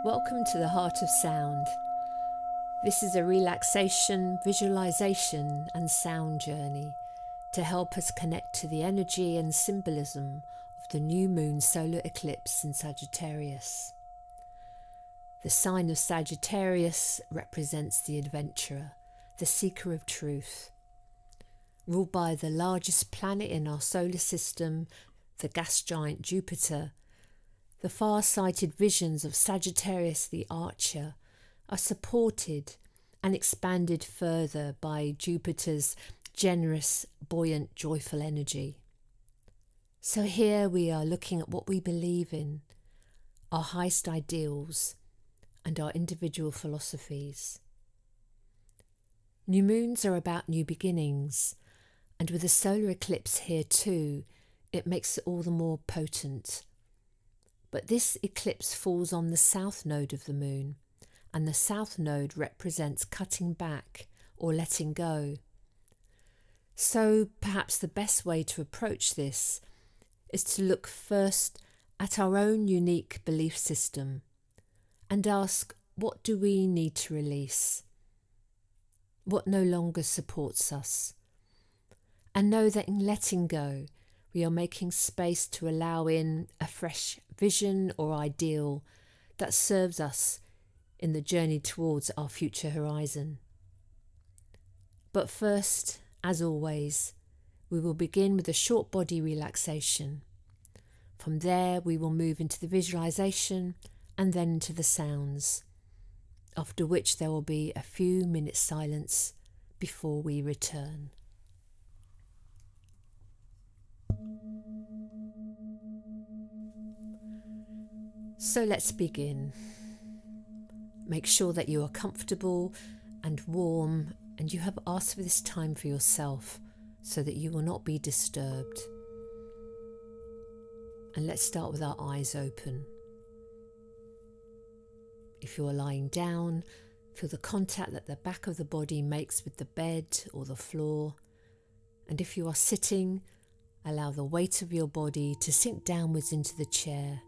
Welcome to the Heart of Sound. This is a relaxation, visualization and sound journey to help us connect to the energy and symbolism of the new moon solar eclipse in Sagittarius. The sign of Sagittarius represents the adventurer, the seeker of truth. Ruled by the largest planet in our solar system, the gas giant Jupiter, the far-sighted visions of Sagittarius the Archer are supported and expanded further by Jupiter's generous, buoyant, joyful energy. So here we are looking at what we believe in, our highest ideals, and our individual philosophies. New moons are about new beginnings, and with a solar eclipse here too, it makes it all the more potent. But this eclipse falls on the south node of the moon, and the south node represents cutting back or letting go. So perhaps the best way to approach this is to look first at our own unique belief system and ask, what do we need to release? What no longer supports us? And know that in letting go, we are making space to allow in a fresh vision or ideal that serves us in the journey towards our future horizon. But first, as always, we will begin with a short body relaxation. From there, we will move into the visualization and then into the sounds, after which there will be a few minutes silence before we return. So let's begin. Make sure that you are comfortable and warm, and you have asked for this time for yourself so that you will not be disturbed. And let's start with our eyes open. If you are lying down, feel the contact that the back of the body makes with the bed or the floor. And if you are sitting, allow the weight of your body to sink downwards into the chair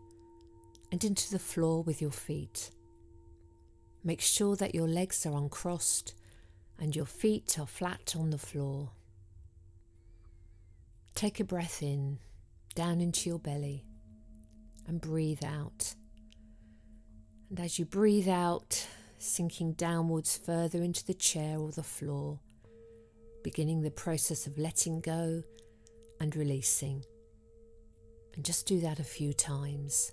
and into the floor with your feet. Make sure that your legs are uncrossed and your feet are flat on the floor. Take a breath in, down into your belly, and breathe out. And as you breathe out, sinking downwards further into the chair or the floor, beginning the process of letting go and releasing. And just do that a few times.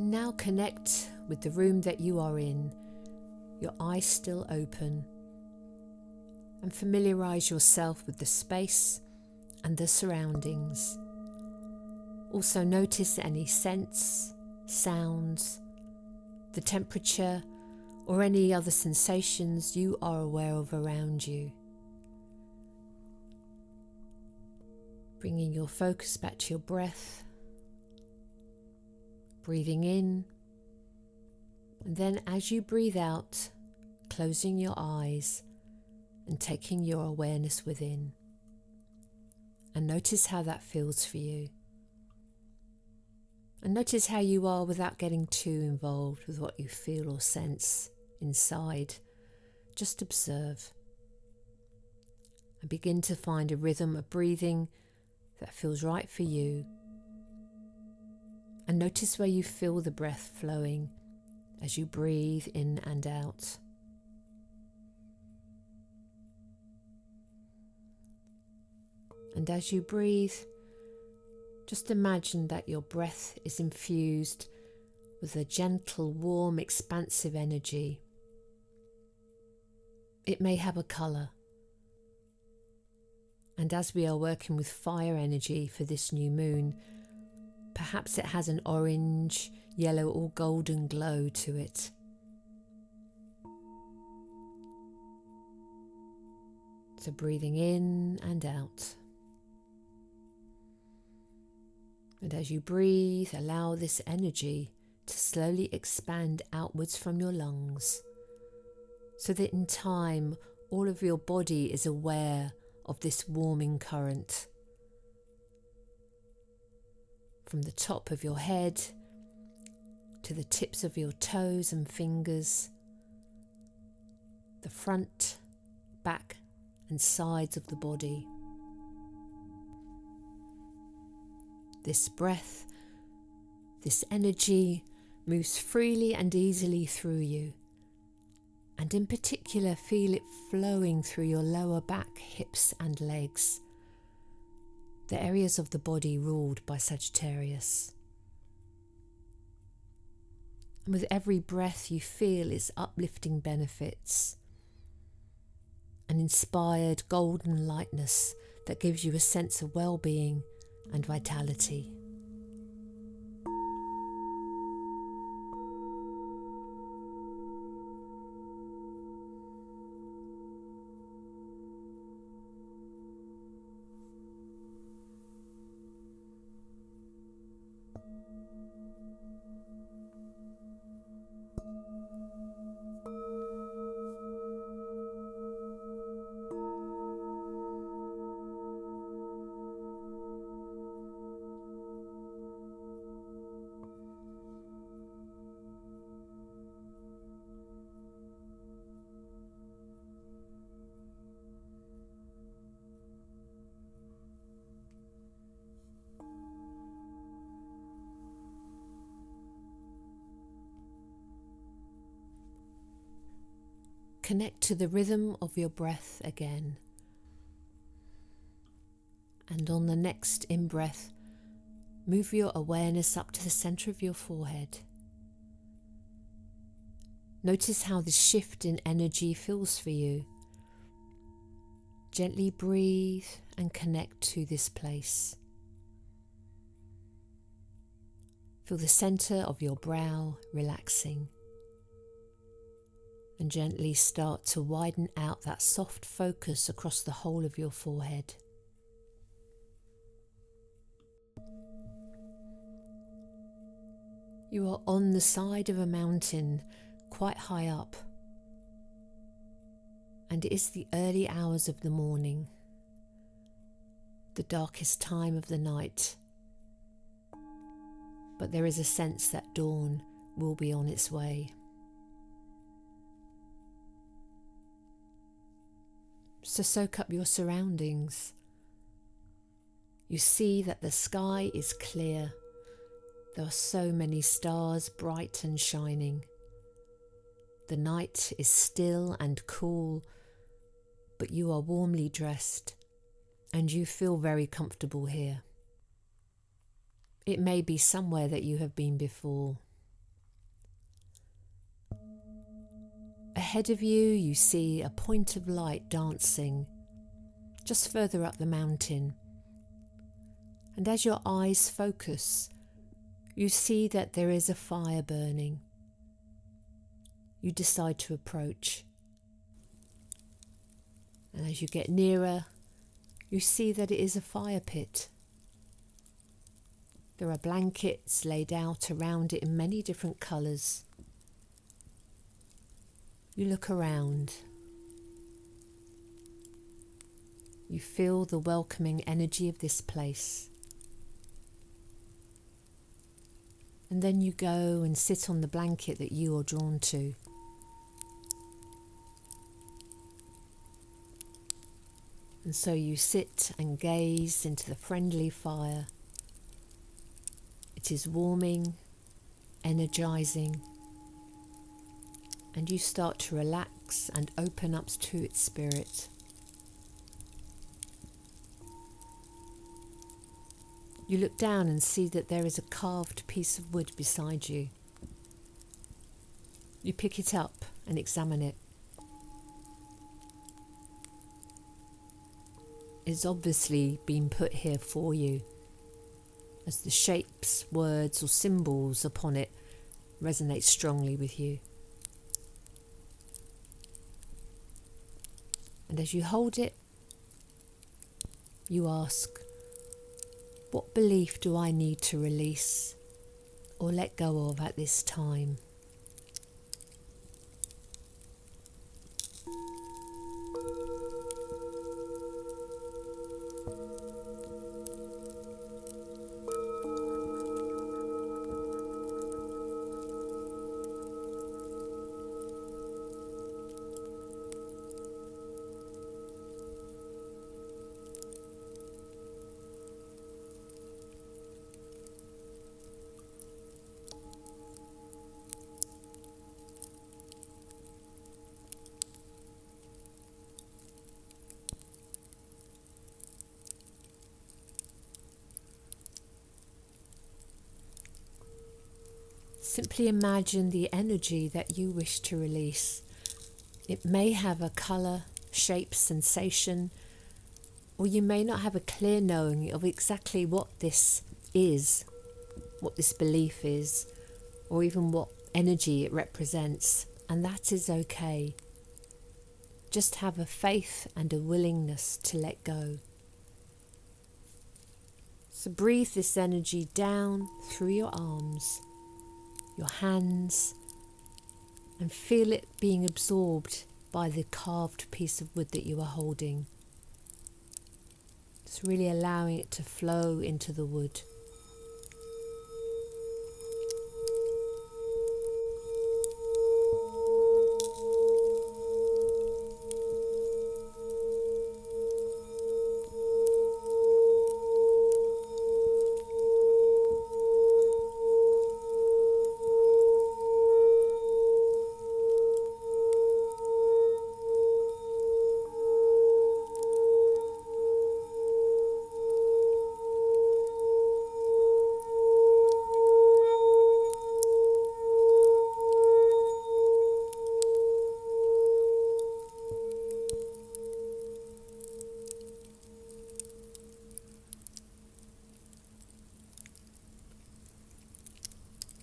Now connect with the room that you are in, your eyes still open, and familiarise yourself with the space and the surroundings. Also notice any scents, sounds, the temperature, or any other sensations you are aware of around you. Bringing your focus back to your breath. Breathing in, and then as you breathe out, closing your eyes and taking your awareness within. And notice how that feels for you. And notice how you are without getting too involved with what you feel or sense inside. Just observe. And begin to find a rhythm of breathing that feels right for you. And notice where you feel the breath flowing as you breathe in and out. And as you breathe, just imagine that your breath is infused with a gentle, warm, expansive energy. It may have a colour. And as we are working with fire energy for this new moon, perhaps it has an orange, yellow or golden glow to it. So breathing in and out. And as you breathe, allow this energy to slowly expand outwards from your lungs, so that in time all of your body is aware of this warming current. From the top of your head to the tips of your toes and fingers, the front, back and sides of the body. This breath, this energy moves freely and easily through you, and in particular feel it flowing through your lower back, hips and legs, the areas of the body ruled by Sagittarius. And with every breath you feel its uplifting benefits, an inspired golden lightness that gives you a sense of well-being and vitality. Connect to the rhythm of your breath again. And on the next in-breath, move your awareness up to the center of your forehead. Notice how this shift in energy feels for you. Gently breathe and connect to this place. Feel the center of your brow relaxing. And gently start to widen out that soft focus across the whole of your forehead. You are on the side of a mountain quite high up, and it is the early hours of the morning, the darkest time of the night, but there is a sense that dawn will be on its way. So soak up your surroundings. You see that the sky is clear. There are so many stars bright and shining. The night is still and cool, but you are warmly dressed and you feel very comfortable here. It may be somewhere that you have been before. Ahead of you, you see a point of light dancing just further up the mountain. And as your eyes focus, you see that there is a fire burning. You decide to approach. And as you get nearer, you see that it is a fire pit. There are blankets laid out around it in many different colours. You look around. You feel the welcoming energy of this place. And then you go and sit on the blanket that you are drawn to. And so you sit and gaze into the friendly fire. It is warming, energizing, and you start to relax and open up to its spirit. You look down and see that there is a carved piece of wood beside you. You pick it up and examine it. It's obviously been put here for you, as the shapes, words or symbols upon it resonate strongly with you. And as you hold it you ask, what belief do I need to release or let go of at this time? Simply imagine the energy that you wish to release. It may have a colour, shape, sensation, or you may not have a clear knowing of exactly what this is, what this belief is, or even what energy it represents, and that is okay. Just have a faith and a willingness to let go. So breathe this energy down through your arms, your hands, and feel it being absorbed by the carved piece of wood that you are holding. Just really allowing it to flow into the wood.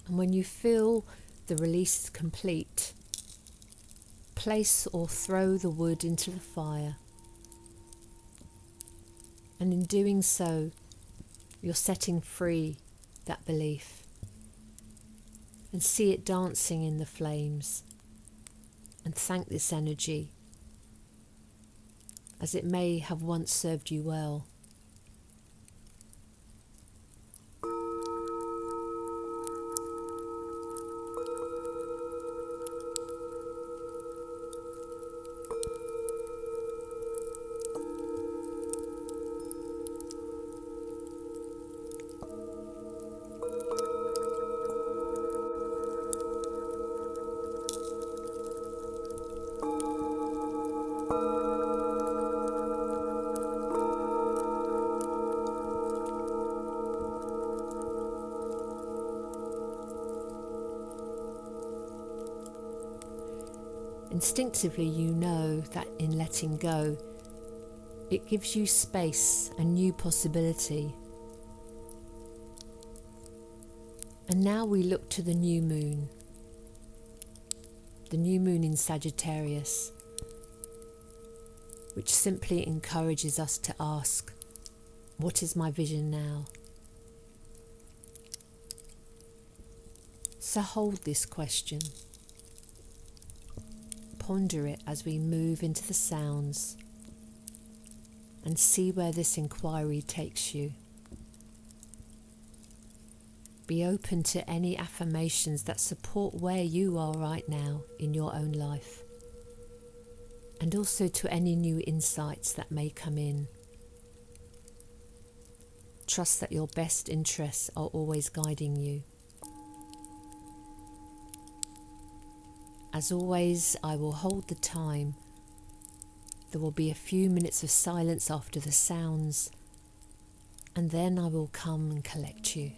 And when you feel the release is complete, place or throw the wood into the fire. And in doing so, you're setting free that belief. And see it dancing in the flames. And thank this energy, as it may have once served you well. Instinctively, you know that in letting go, it gives you space and new possibility. And now we look to the new moon in Sagittarius, which simply encourages us to ask, what is my vision now? So hold this question. Ponder it as we move into the sounds and see where this inquiry takes you. Be open to any affirmations that support where you are right now in your own life, and also to any new insights that may come in. Trust that your best interests are always guiding you. As always, I will hold the time. There will be a few minutes of silence after the sounds, and then I will come and collect you.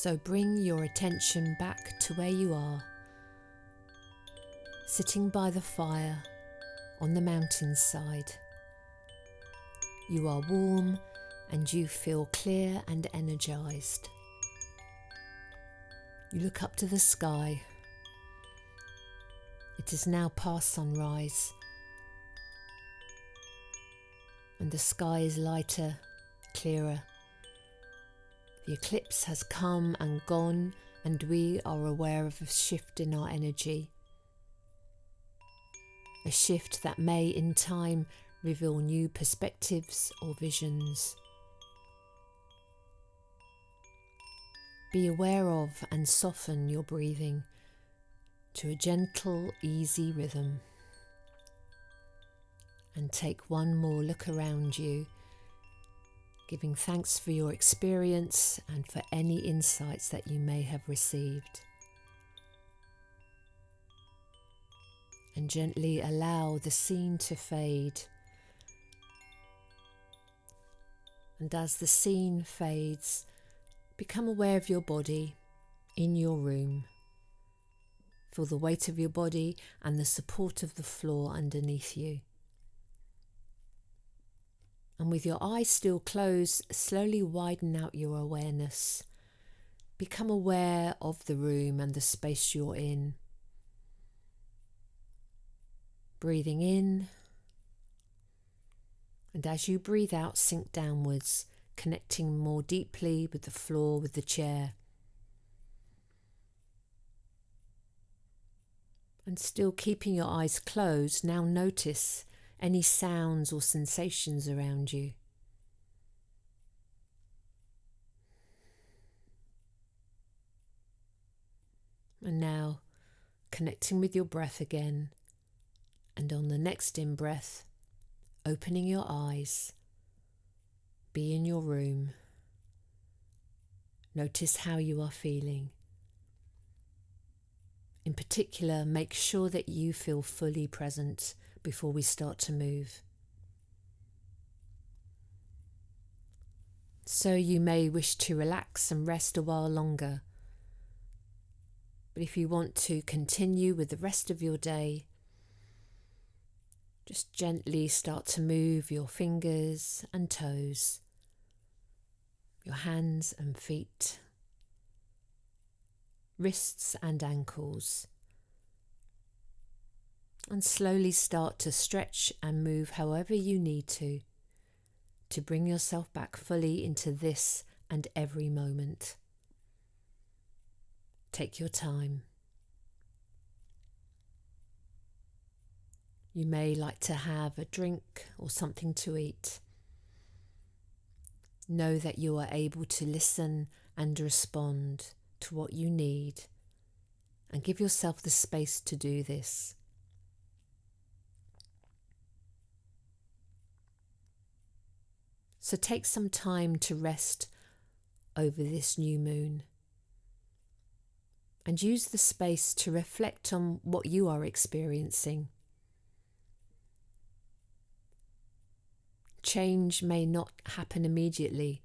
So bring your attention back to where you are, sitting by the fire on the mountainside. You are warm and you feel clear and energized. You look up to the sky. It is now past sunrise, and the sky is lighter, clearer. The eclipse has come and gone, and we are aware of a shift in our energy. A shift that may in time reveal new perspectives or visions. Be aware of and soften your breathing to a gentle, easy rhythm. And take one more look around you, giving thanks for your experience and for any insights that you may have received. And gently allow the scene to fade. And as the scene fades, become aware of your body in your room. Feel the weight of your body and the support of the floor underneath you. And with your eyes still closed, slowly widen out your awareness. Become aware of the room and the space you're in. Breathing in, and as you breathe out, sink downwards, connecting more deeply with the floor, with the chair. And still keeping your eyes closed, now notice any sounds or sensations around you. And now, connecting with your breath again, and on the next in-breath, opening your eyes, be in your room. Notice how you are feeling. In particular, make sure that you feel fully present before we start to move. So you may wish to relax and rest a while longer. But if you want to continue with the rest of your day, just gently start to move your fingers and toes, your hands and feet, wrists and ankles, and slowly start to stretch and move however you need to bring yourself back fully into this and every moment. Take your time. You may like to have a drink or something to eat. Know that you are able to listen and respond to what you need, and give yourself the space to do this. So take some time to rest over this new moon, and use the space to reflect on what you are experiencing. Change may not happen immediately,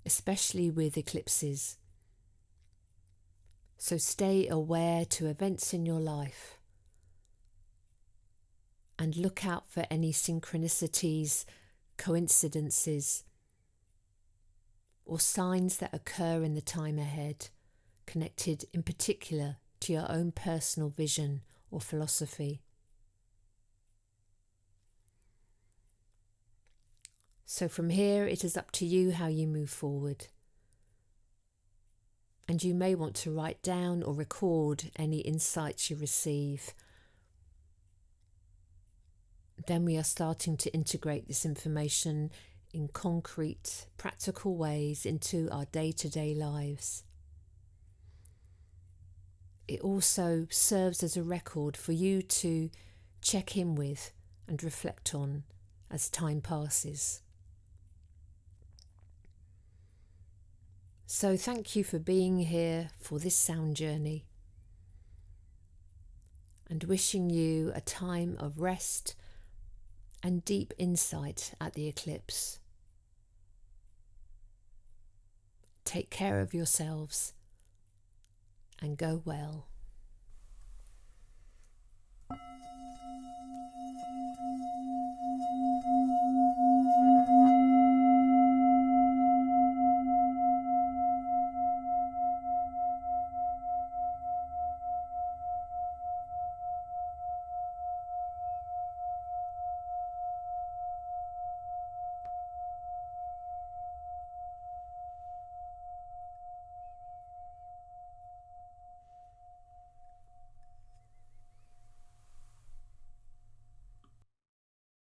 especially with eclipses. So stay aware to events in your life and look out for any synchronicities, coincidences, or signs that occur in the time ahead, connected in particular to your own personal vision or philosophy. So from here, it is up to you how you move forward. And you may want to write down or record any insights you receive. Then we are starting to integrate this information in concrete, practical ways into our day-to-day lives. It also serves as a record for you to check in with and reflect on as time passes. So thank you for being here for this sound journey, and wishing you a time of rest and deep insight at the eclipse. Take care of yourselves and go well.